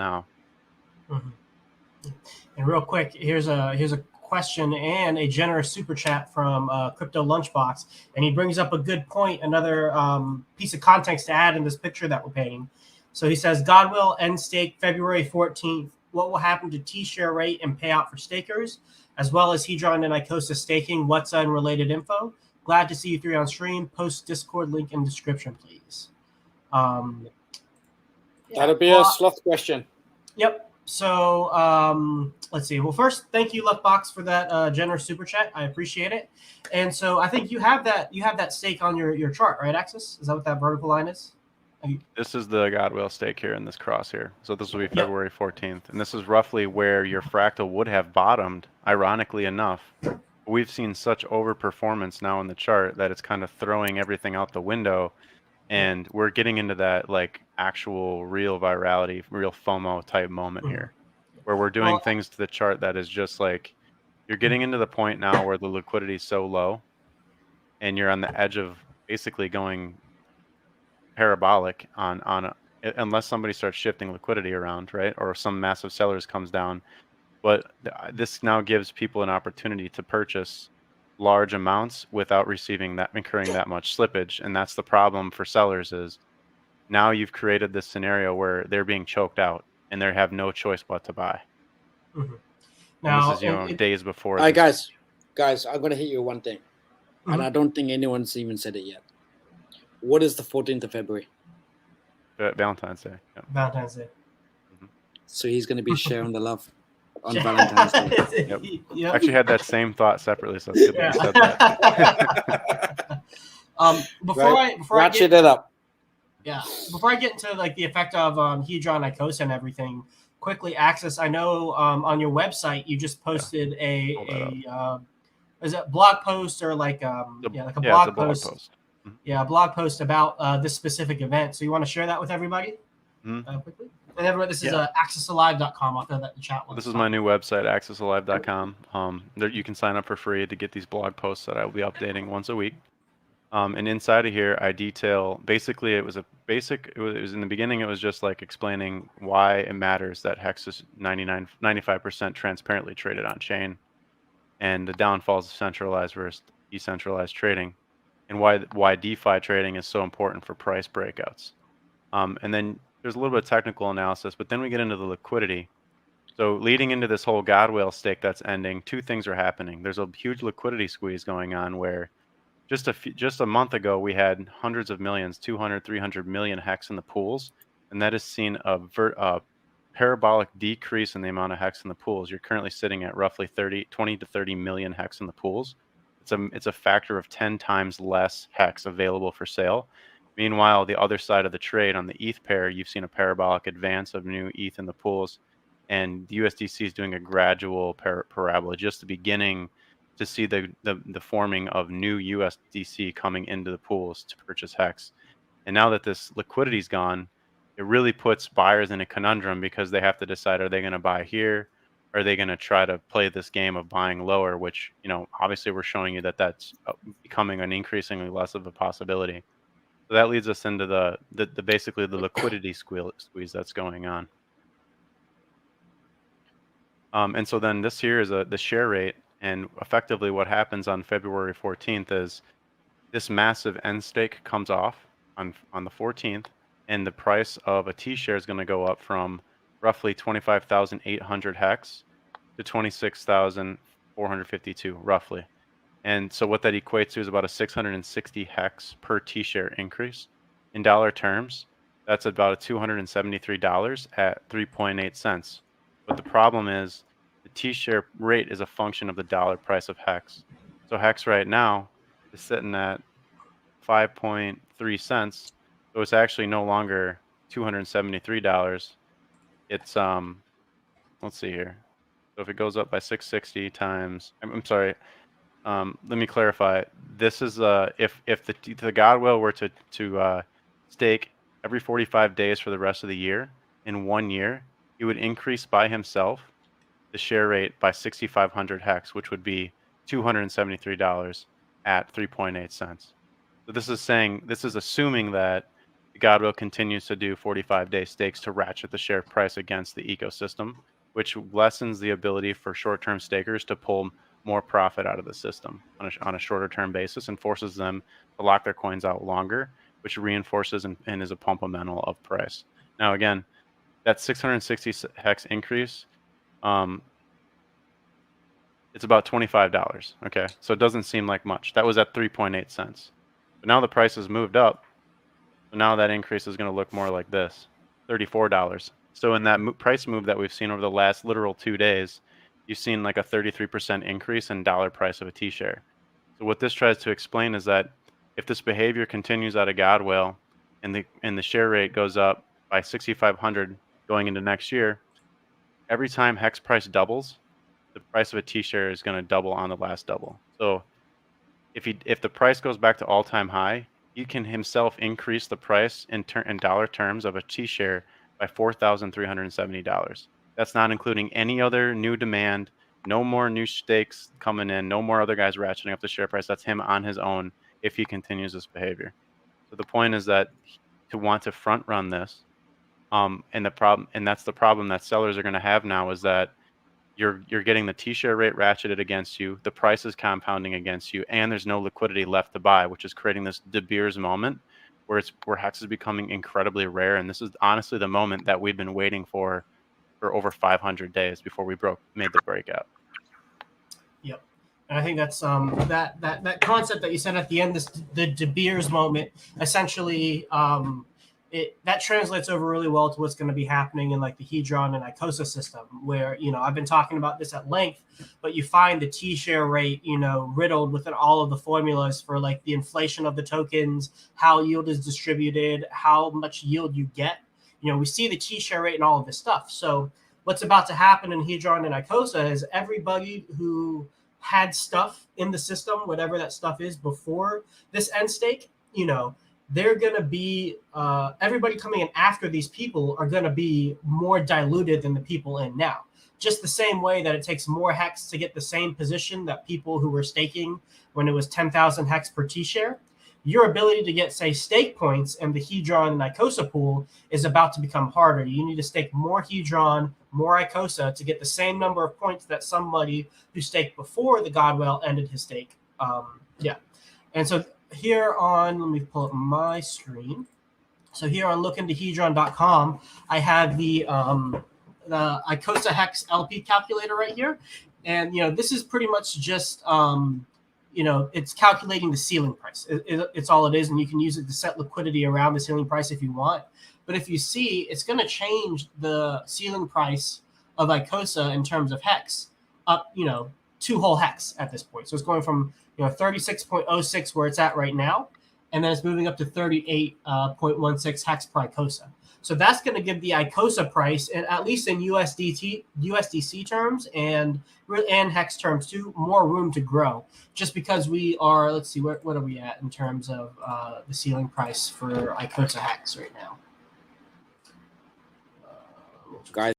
now. Mhm. And real quick, here's a question and a generous super chat from Crypto Lunchbox, and he brings up a good point, another piece of context to add in this picture that we're painting. So he says, God will end stake February 14th. What will happen to T-share rate and payout for stakers, as well as Hedron and Icosa staking? What's unrelated info? Glad to see you three on stream. Post Discord link in description, please. That'll be a sloth question. Yep. So let's see. Well, first, thank you, Luckbox, for that generous super chat. I appreciate it. And so I think you have that stake on your chart, right, Axis? Is that what that vertical line is? This is the Godwill stake here in this cross here. So this will be February 14th. And this is roughly where your fractal would have bottomed, ironically enough. We've seen such overperformance now in the chart that it's kind of throwing everything out the window. And we're getting into that like actual real virality, real FOMO type moment here, where we're doing things to the chart that is just like, you're getting into the point now where the liquidity is so low and you're on the edge of basically going parabolic unless somebody starts shifting liquidity around, right? Or some massive sellers comes down. But this now gives people an opportunity to purchase large amounts without incurring that much slippage. And that's the problem for sellers is now you've created this scenario where they're being choked out and they have no choice but to buy. Now, and this is, days before. All right, guys, I'm going to hit you with one thing. And I don't think anyone's even said it yet. What is the 14th of February? Valentine's Day. Yeah. Valentine's Day. So he's going to be sharing the love on Valentine's Day. Yep. Actually had that same thought separately, so it's good that you said that. Before I ratchet it up. Yeah. Before I get into like the effect of Hedron, Icosa, and everything, quickly, Axis, I know on your website you just posted is it blog post or like a blog post? Yeah, a blog post about this specific event. So you want to share that with everybody quickly? And everybody, this is accessalive.com. I'll throw that in the chat. This is my new website, accessalive.com. There you can sign up for free to get these blog posts that I will be updating once a week. And inside of here, I detail, basically it was in the beginning, it was just like explaining why it matters that HEX is 95% transparently traded on chain and the downfalls of centralized versus decentralized trading and why DeFi trading is so important for price breakouts. And then there's a little bit of technical analysis, but then we get into the liquidity. So leading into this whole Godwill stake that's ending, two things are happening. There's a huge liquidity squeeze going on where just a month ago, we had hundreds of millions, 200, 300 million HEX in the pools, and that has seen a parabolic decrease in the amount of HEX in the pools. You're currently sitting at roughly 20 to 30 million HEX in the pools. It's a factor of 10 times less HEX available for sale. Meanwhile, the other side of the trade on the ETH pair, you've seen a parabolic advance of new ETH in the pools, and the USDC is doing a gradual parabola, just the beginning to see the forming of new USDC coming into the pools to purchase HEX. And now that this liquidity is gone, it really puts buyers in a conundrum because they have to decide, are they going to buy here? Are they going to try to play this game of buying lower, which, obviously we're showing you that that's becoming an increasingly less of a possibility. So that leads us into the basically the liquidity squeeze that's going on. And so then this here is the share rate. And effectively what happens on February 14th is this massive end stake comes off on the 14th, and the price of a T-share is going to go up from roughly 25,800 HEX to 26,452 roughly. And so what that equates to is about a 660 HEX per T-share increase. In dollar terms, that's about $273 at 3.8 cents. But the problem is the T-share rate is a function of the dollar price of HEX. So HEX right now is sitting at 5.3 cents. So it's actually no longer $273. It's let's see here. So if it goes up by 660 times, I'm sorry. Let me clarify. This is if the Godwill were to stake every 45 days for the rest of the year, in 1 year, he would increase by himself the share rate by 6,500 HEX, which would be $273 at 3.8 cents. So this is assuming that the Godwell continues to do 45-day stakes to ratchet the share price against the ecosystem, which lessens the ability for short-term stakers to pull more profit out of the system on a shorter-term basis and forces them to lock their coins out longer, which reinforces and is a pumpamental of price. Now, again, that 660 hex increase, it's about $25. Okay, so it doesn't seem like much. That was at 3.8 cents. But now the price has moved up. So now that increase is going to look more like this, $34. So in that price move that we've seen over the last literal 2 days, you've seen like a 33% increase in dollar price of a T-share. So what this tries to explain is that if this behavior continues out of Godwell and the share rate goes up by 6,500 going into next year, every time hex price doubles, the price of a T-share is going to double on the last double. So if the price goes back to all-time high, he can himself increase the price in dollar terms of a T-share by $4,370. That's not including any other new demand, no more new stakes coming in, no more other guys ratcheting up the share price. That's him on his own if he continues this behavior. So the point is that to want to front run this, and that's the problem that sellers are going to have now, is that you're getting the T-share rate ratcheted against you, the price is compounding against you, and there's no liquidity left to buy, which is creating this De Beers moment where hex is becoming incredibly rare. And this is honestly the moment that we've been waiting for over 500 days before we made the breakout. Yep. And I think that's that concept that you said at the end, the De Beers moment, essentially, that translates over really well to what's going to be happening in like the Hedron and ICOSA system, where, I've been talking about this at length, but you find the T-share rate, riddled within all of the formulas for like the inflation of the tokens, how yield is distributed, how much yield you get. We see the T-share rate and all of this stuff. So what's about to happen in Hedron and ICOSA is everybody who had stuff in the system, whatever that stuff is before this end stake, they're going to be, everybody coming in after these people are going to be more diluted than the people in now. Just the same way that it takes more hex to get the same position that people who were staking when it was 10,000 hex per T-share, your ability to get, say, stake points in the Hedron and ICOSA pool is about to become harder. You need to stake more Hedron, more ICOSA to get the same number of points that somebody who staked before the Godwell ended his stake. And so here on, let me pull up my screen. So here on lookintohedron.com, I have the ICOSA Hex LP calculator right here. And, this is pretty much just, it's calculating the ceiling price. It's all it is. And you can use it to set liquidity around the ceiling price if you want. But if you see, it's going to change the ceiling price of ICOSA in terms of hex up, 2 whole hex at this point. So it's going from 36.06 where it's at right now, and then it's moving up to 38.16 hex per ICOSA. So that's going to give the ICOSA price, and at least in USDC terms and hex terms too, more room to grow. Just because we are, let's see, what are we at in terms of the ceiling price for ICOSA hex right now? Guys.